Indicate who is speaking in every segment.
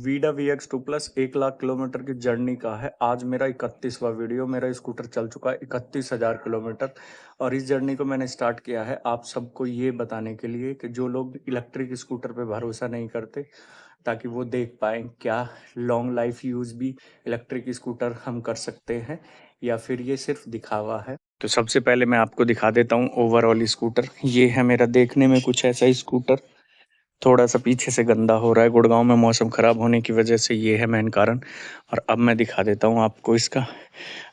Speaker 1: Vida VX2 plus 1 lakh kilometre की journey का है आज मेरा 31वां वीडियो। मेरा स्कूटर चल चुका है 31,000 किलोमीटर और इस जर्नी को मैंने स्टार्ट किया है आप सबको ये बताने के लिए कि जो लोग इलेक्ट्रिक स्कूटर पे भरोसा नहीं करते, ताकि वो देख पाएँ क्या लॉन्ग लाइफ यूज़ भी इलेक्ट्रिक स्कूटर हम कर सकते हैं या फिर ये सिर्फ दिखावा है। तो सबसे पहले मैं आपको दिखा देता हूँ ओवरऑल स्कूटर। ये है मेरा देखने में कुछ ऐसा स्कूटर, थोड़ा सा पीछे से गंदा हो रहा है। गुड़गांव में मौसम ख़राब होने की वजह से ये है मेन कारण। और अब मैं दिखा देता हूँ आपको इसका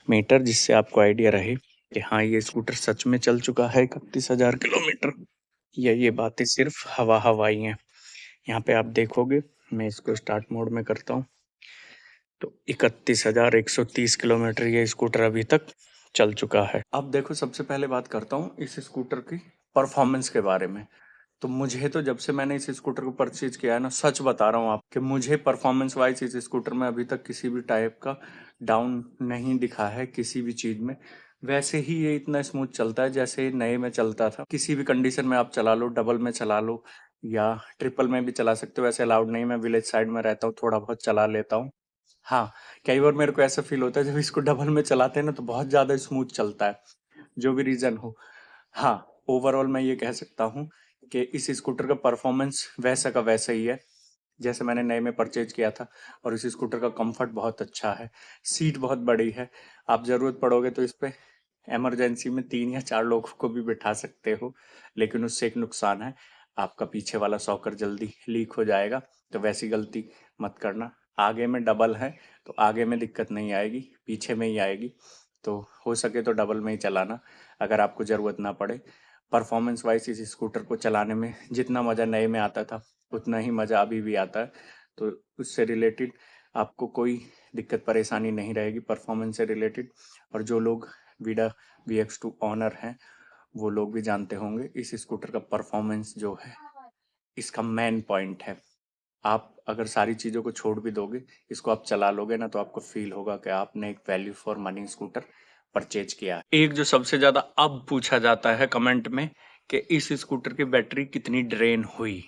Speaker 1: मीटर, जिससे आपको आइडिया रहे कि हाँ ये स्कूटर सच में चल चुका है 31,000 किलोमीटर या ये बातें सिर्फ हवा हवाई हैं। यहाँ पे आप देखोगे, मैं इसको स्टार्ट मोड में करता हूँ तो 31,130 किलोमीटर ये स्कूटर अभी तक चल चुका है। अब देखो, सबसे पहले बात करता हूँ इस स्कूटर की परफॉर्मेंस के बारे में। तो मुझे तो जब से मैंने इस स्कूटर को परचेज किया है ना, सच बता रहा हूँ आप कि मुझे परफॉर्मेंस वाइज इस स्कूटर में अभी तक किसी भी टाइप का डाउन नहीं दिखा है किसी भी चीज़ में। वैसे ही ये इतना स्मूथ चलता है जैसे नए में चलता था। किसी भी कंडीशन में आप चला लो, डबल में चला लो या ट्रिपल में भी चला सकते हो। वैसे अलाउड नहीं, मैं विलेज साइड में रहता हूँ, थोड़ा बहुत चला लेता हूँ। हाँ, कई बार मेरे को ऐसा फील होता है जब इसको डबल में चलाते हैं ना तो बहुत ज़्यादा स्मूथ चलता है, जो भी रीज़न हो। हाँ, ओवरऑल मैं ये कह सकता हूँ कि इस स्कूटर का परफॉर्मेंस वैसा का वैसा ही है जैसे मैंने नए में परचेज किया था। और इस स्कूटर का कंफर्ट बहुत अच्छा है, सीट बहुत बड़ी है। आप ज़रूरत पड़ोगे तो इस पे इमरजेंसी में 3 या 4 लोगों को भी बिठा सकते हो। लेकिन उससे एक नुकसान है, आपका पीछे वाला सॉकर जल्दी लीक हो जाएगा, तो वैसी गलती मत करना। आगे में डबल है तो आगे में दिक्कत नहीं आएगी, पीछे में ही आएगी। तो हो सके तो डबल में ही चलाना अगर आपको ज़रूरत ना पड़े। परफॉर्मेंस वाइज इस स्कूटर को चलाने में जितना मज़ा नए में आता था उतना ही मज़ा अभी भी आता है। तो उससे रिलेटेड आपको कोई दिक्कत परेशानी नहीं रहेगी परफॉर्मेंस से रिलेटेड। और जो लोग वीडा VX2 ऑनर हैं वो लोग भी जानते होंगे इस स्कूटर का परफॉर्मेंस जो है इसका मेन पॉइंट है। आप अगर सारी चीज़ों को छोड़ भी दोगे, इसको आप चला लोगे ना, तो आपको फील होगा कि आपने एक value for money scooter purchase किया है। एक जो सबसे ज़्यादा अब पूछा जाता है कमेंट में कि इस स्कूटर की बैटरी कितनी ड्रेन हुई।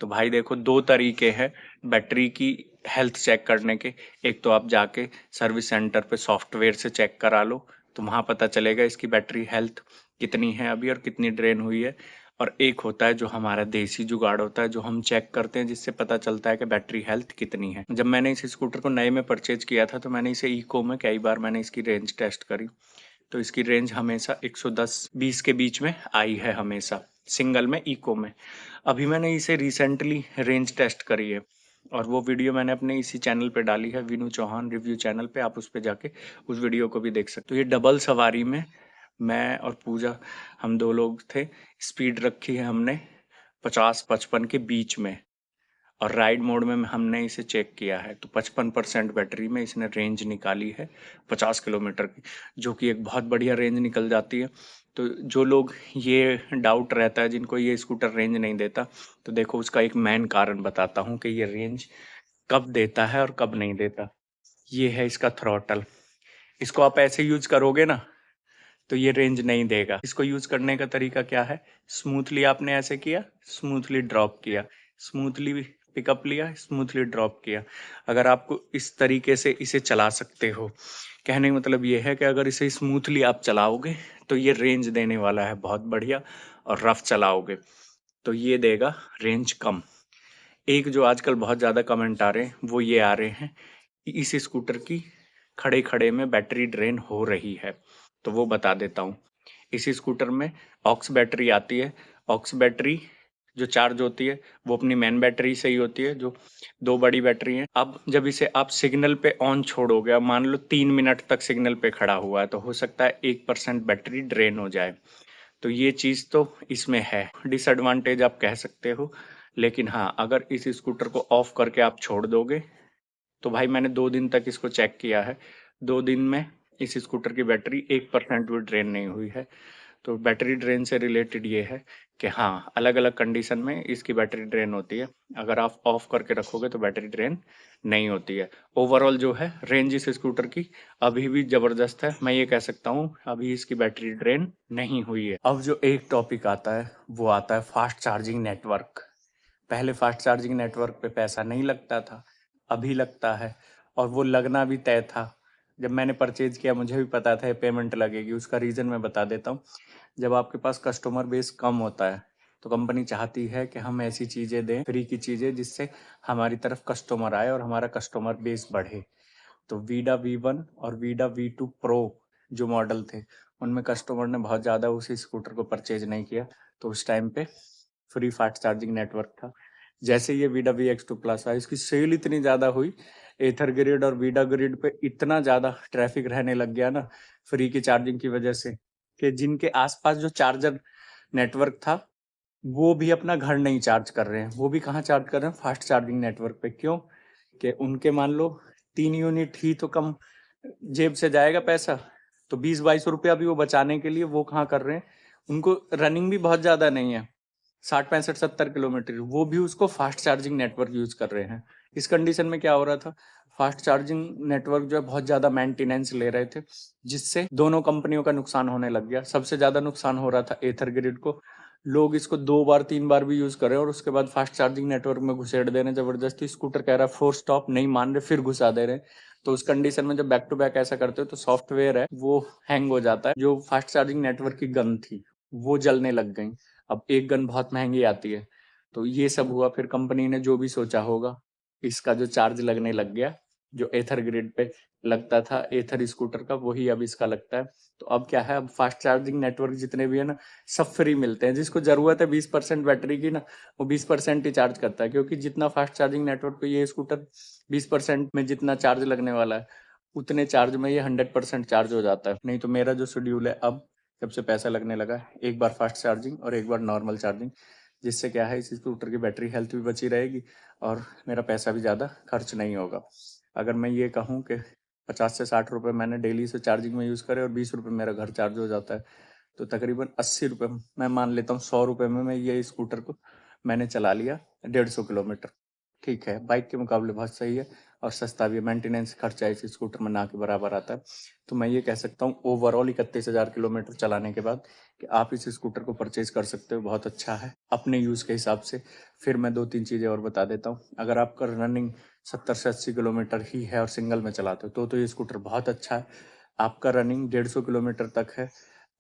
Speaker 1: तो भाई देखो, 2 तरीके हैं बैटरी की हेल्थ चेक करने के। एक तो आप जाके सर्विस सेंटर पे सॉफ्टवेयर से चेक करा लो, तो वहाँ पता चलेगा इसकी बैटरी हेल्थ कितनी है अभी और कितनी ड्रेन हुई है। और एक होता है जो हमारा देसी जुगाड़ होता है, जो हम चेक करते हैं, जिससे पता चलता है कि बैटरी हेल्थ कितनी है। जब मैंने इस स्कूटर को नए में परचेज किया था तो मैंने इसे इको में कई बार मैंने इसकी रेंज टेस्ट करी, तो इसकी रेंज हमेशा 110-20 के बीच में आई है, हमेशा सिंगल में, इको में। अभी मैंने इसे रिसेंटली रेंज टेस्ट करी है और वो वीडियो मैंने अपने इसी चैनल पे डाली है, विनू चौहान रिव्यू चैनल पे। आप उस पे जाके उस वीडियो को भी देख सकते हो। ये डबल सवारी में मैं और पूजा, हम 2 लोग थे। स्पीड रखी है हमने 50-55 के बीच में और राइड मोड में हमने इसे चेक किया है तो 55% बैटरी में इसने रेंज निकाली है 50 किलोमीटर की, जो कि एक बहुत बढ़िया रेंज निकल जाती है। तो जो लोग ये डाउट रहता है, जिनको ये स्कूटर रेंज नहीं देता, तो देखो उसका एक मेन कारण बताता हूँ कि ये रेंज कब देता है और कब नहीं देता। ये है इसका थ्रॉटल। इसको आप ऐसे यूज करोगे ना तो ये रेंज नहीं देगा। इसको यूज करने का तरीका क्या है, स्मूथली आपने ऐसे किया, स्मूथली ड्रॉप किया, स्मूथली पिकअप लिया, स्मूथली ड्रॉप किया। अगर आपको इस तरीके से इसे चला सकते हो, कहने का मतलब ये है कि अगर इसे स्मूथली आप चलाओगे तो ये रेंज देने वाला है बहुत बढ़िया, और रफ चलाओगे तो ये देगा रेंज कम। एक जो आजकल बहुत ज़्यादा कमेंट आ रहे हैं वो ये आ रहे हैं कि इस स्कूटर की खड़े खड़े में बैटरी ड्रेन हो रही है। तो वो बता देता हूँ। इस स्कूटर में ऑक्स बैटरी आती है। ऑक्स बैटरी जो चार्ज होती है वो अपनी मेन बैटरी से ही होती है, जो 2 बड़ी बैटरी हैं। अब जब इसे आप सिग्नल पे ऑन छोड़ोगे, अब मान लो 3 मिनट तक सिग्नल पे खड़ा हुआ है, तो हो सकता है 1% बैटरी ड्रेन हो जाए। तो ये चीज़ तो इसमें है, डिसएडवांटेज आप कह सकते हो। लेकिन हाँ, अगर इस स्कूटर को ऑफ करके आप छोड़ दोगे, तो भाई मैंने 2 दिन तक इसको चेक किया है, 2 दिन में इस स्कूटर की बैटरी 1% भी ड्रेन नहीं हुई है। तो बैटरी ड्रेन से रिलेटेड ये है कि हाँ, अलग-अलग कंडीशन में इसकी बैटरी ड्रेन होती है। अगर आप ऑफ करके रखोगे तो बैटरी ड्रेन नहीं होती है। ओवरऑल जो है रेंज इस स्कूटर की अभी भी ज़बरदस्त है। मैं ये कह सकता हूँ अभी इसकी बैटरी ड्रेन नहीं हुई है। अब जो एक टॉपिक आता है वो आता है फास्ट चार्जिंग नेटवर्क। पहले फास्ट चार्जिंग नेटवर्क पे पैसा नहीं लगता था, अभी लगता है, और वो लगना भी तय था। जब मैंने परचेज किया मुझे भी पता था ये पेमेंट लगेगी। उसका रीज़न मैं बता देता हूँ। जब आपके पास कस्टमर बेस कम होता है तो कंपनी चाहती है कि हम ऐसी चीज़ें दें, फ्री की चीज़ें, जिससे हमारी तरफ कस्टमर आए और हमारा कस्टमर बेस बढ़े। तो वीडा V1 और वीडा V2 प्रो जो मॉडल थे, उनमें कस्टमर ने बहुत ज़्यादा उस स्कूटर को परचेज नहीं किया। तो उस टाइम पे फ्री फास्ट चार्जिंग नेटवर्क था। जैसे ये वीडा VX2 प्लस आया, इसकी सेल इतनी ज़्यादा हुई, एथर ग्रिड और वीडा ग्रिड पे इतना ज़्यादा ट्रैफिक रहने लग गया ना फ्री की चार्जिंग की वजह से, कि जिनके आसपास जो चार्जर नेटवर्क था वो भी अपना घर नहीं चार्ज कर रहे हैं। वो भी कहाँ चार्ज कर रहे हैं? फास्ट चार्जिंग नेटवर्क पे। क्यों? कि उनके मान लो 3 यूनिट ही तो कम जेब से जाएगा पैसा, तो 20-22 रुपया भी वो बचाने के लिए वो कहाँ कर रहे हैं, उनको रनिंग भी बहुत ज़्यादा नहीं है, 60-65-70 किलोमीटर, वो भी उसको फास्ट चार्जिंग नेटवर्क यूज कर रहे हैं। इस कंडीशन में क्या हो रहा था, फास्ट चार्जिंग नेटवर्क जो है बहुत ज़्यादा मेंटेनेंस ले रहे थे, जिससे दोनों कंपनियों का नुकसान होने लग गया। सबसे ज़्यादा नुकसान हो रहा था एथर ग्रिड को। लोग इसको 2 बार 3 बार भी यूज कर रहे हैं और उसके बाद फास्ट चार्जिंग नेटवर्क में घुसेड़ दे रहे हैं जबरदस्ती। स्कूटर कह रहा है फोर स्टॉप, नहीं मान रहे, फिर घुसा दे रहे हैं। तो उस कंडीशन में जब बैक टू बैक ऐसा करते हो तो सॉफ्टवेयर है वो हैंग हो जाता है। जो फास्ट चार्जिंग नेटवर्क की गन थी वो जलने लग गई। अब एक गन बहुत महंगी आती है। तो ये सब हुआ, फिर कंपनी ने जो भी सोचा होगा, इसका जो चार्ज लगने लग गया, जो एथर ग्रिड पे लगता था एथर स्कूटर का, वही अब इसका लगता है। तो अब क्या है, अब फास्ट चार्जिंग नेटवर्क जितने भी है ना, सब फ्री मिलते हैं। जिसको जरूरत है 20% बैटरी की ना, वो 20% ही चार्ज करता है, क्योंकि जितना फास्ट चार्जिंग नेटवर्क पे ये स्कूटर 20% में जितना चार्ज लगने वाला है, उतने चार्ज में ये 100% चार्ज हो जाता है। नहीं तो मेरा जो शेड्यूल है अब, जब से पैसा लगने लगा, एक बार फास्ट चार्जिंग और एक बार नॉर्मल चार्जिंग, जिससे क्या है, इस स्कूटर की बैटरी हेल्थ भी बची रहेगी और मेरा पैसा भी ज़्यादा खर्च नहीं होगा। अगर मैं ये कहूँ कि 50 से 60 रुपये मैंने डेली से चार्जिंग में यूज़ करे और 20 रुपये मेरा घर चार्ज हो जाता है, तो तकरीबन 80 रुपये, मैं मान लेता हूँ 100 रुपये में मैं ये स्कूटर को मैंने चला लिया 150 किलोमीटर। ठीक है, बाइक के मुकाबले बहुत सही है और सस्ता भी है। मेंटेनेंस खर्चा इस स्कूटर में ना के बराबर आता है। तो मैं ये कह सकता हूँ ओवरऑल 31,000 किलोमीटर चलाने के बाद कि आप इस स्कूटर को परचेज कर सकते हो। बहुत अच्छा है अपने यूज़ के हिसाब से। फिर मैं 2-3 चीज़ें और बता देता हूँ। अगर आपका रनिंग 70 से 80 किलोमीटर ही है और सिंगल में चलाते हो तो ये स्कूटर बहुत अच्छा है। आपका रनिंग 150 किलोमीटर तक है,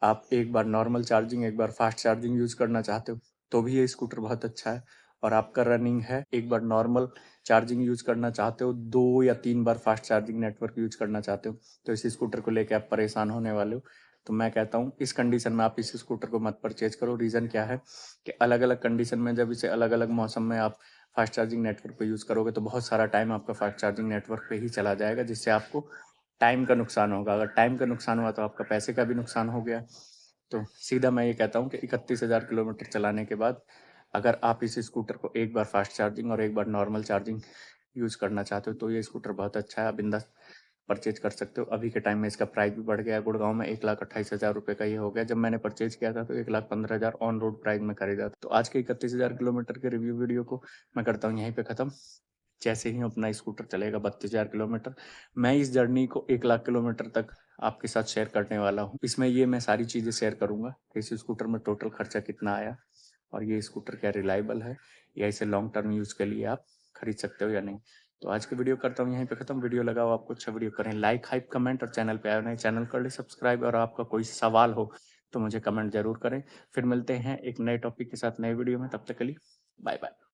Speaker 1: आप एक बार नॉर्मल चार्जिंग एक बार फास्ट चार्जिंग यूज़ करना चाहते हो तो भी ये स्कूटर बहुत अच्छा है। और आपका रनिंग है, एक बार नॉर्मल चार्जिंग यूज़ करना चाहते हो, 2 या 3 बार फास्ट चार्जिंग नेटवर्क यूज़ करना चाहते हो, तो इस स्कूटर को लेके आप परेशान होने वाले हो। तो मैं कहता हूँ इस कंडीशन में आप इस स्कूटर को मत परचेज करो। रीज़न क्या है कि अलग-अलग कंडीशन में जब इसे अलग-अलग मौसम में आप फास्ट चार्जिंग नेटवर्क पे यूज़ करोगे तो बहुत सारा टाइम आपका फास्ट चार्जिंग नेटवर्क पे ही चला जाएगा, जिससे आपको टाइम का नुकसान होगा। अगर टाइम का नुकसान हुआ तो आपका पैसे का भी नुकसान हो गया। तो सीधा मैं ये कहता हूँ कि 31,000 किलोमीटर चलाने के बाद अगर आप इस स्कूटर को एक बार फास्ट चार्जिंग और एक बार नॉर्मल चार्जिंग यूज़ करना चाहते हो तो ये स्कूटर बहुत अच्छा है। आप बिंदास परचेज कर सकते हो। अभी के टाइम में इसका प्राइस भी बढ़ गया है। गुड़गांव में 1,28,000 रुपये का ये हो गया। जब मैंने परचेज किया था तो 1,15,000 ऑन रोड प्राइस में खरीदा था। तो आज के 31,000 किलोमीटर के रिव्यू वीडियो को मैं करता हूँ यहीं पे ख़त्म। जैसे ही अपना स्कूटर चलेगा 32,000 किलोमीटर, मैं इस जर्नी को 1,00,000 किलोमीटर तक आपके साथ शेयर करने वाला हूँ। इसमें ये मैं सारी चीज़ें शेयर करूँगा कि इस स्कूटर में टोटल खर्चा कितना आया और ये स्कूटर क्या रिलायबल है या इसे लॉन्ग टर्म यूज़ के लिए आप खरीद सकते हो या नहीं। तो आज की वीडियो करता हूँ यहीं पे खत्म। वीडियो लगा हो आपको अच्छा, वीडियो करें लाइक, हाइप, कमेंट और चैनल पे आए नए चैनल कर ले सब्सक्राइब। और आपका कोई सवाल हो तो मुझे कमेंट जरूर करें। फिर मिलते हैं एक नए टॉपिक के साथ नए वीडियो में। तब तक के लिए बाय बाय।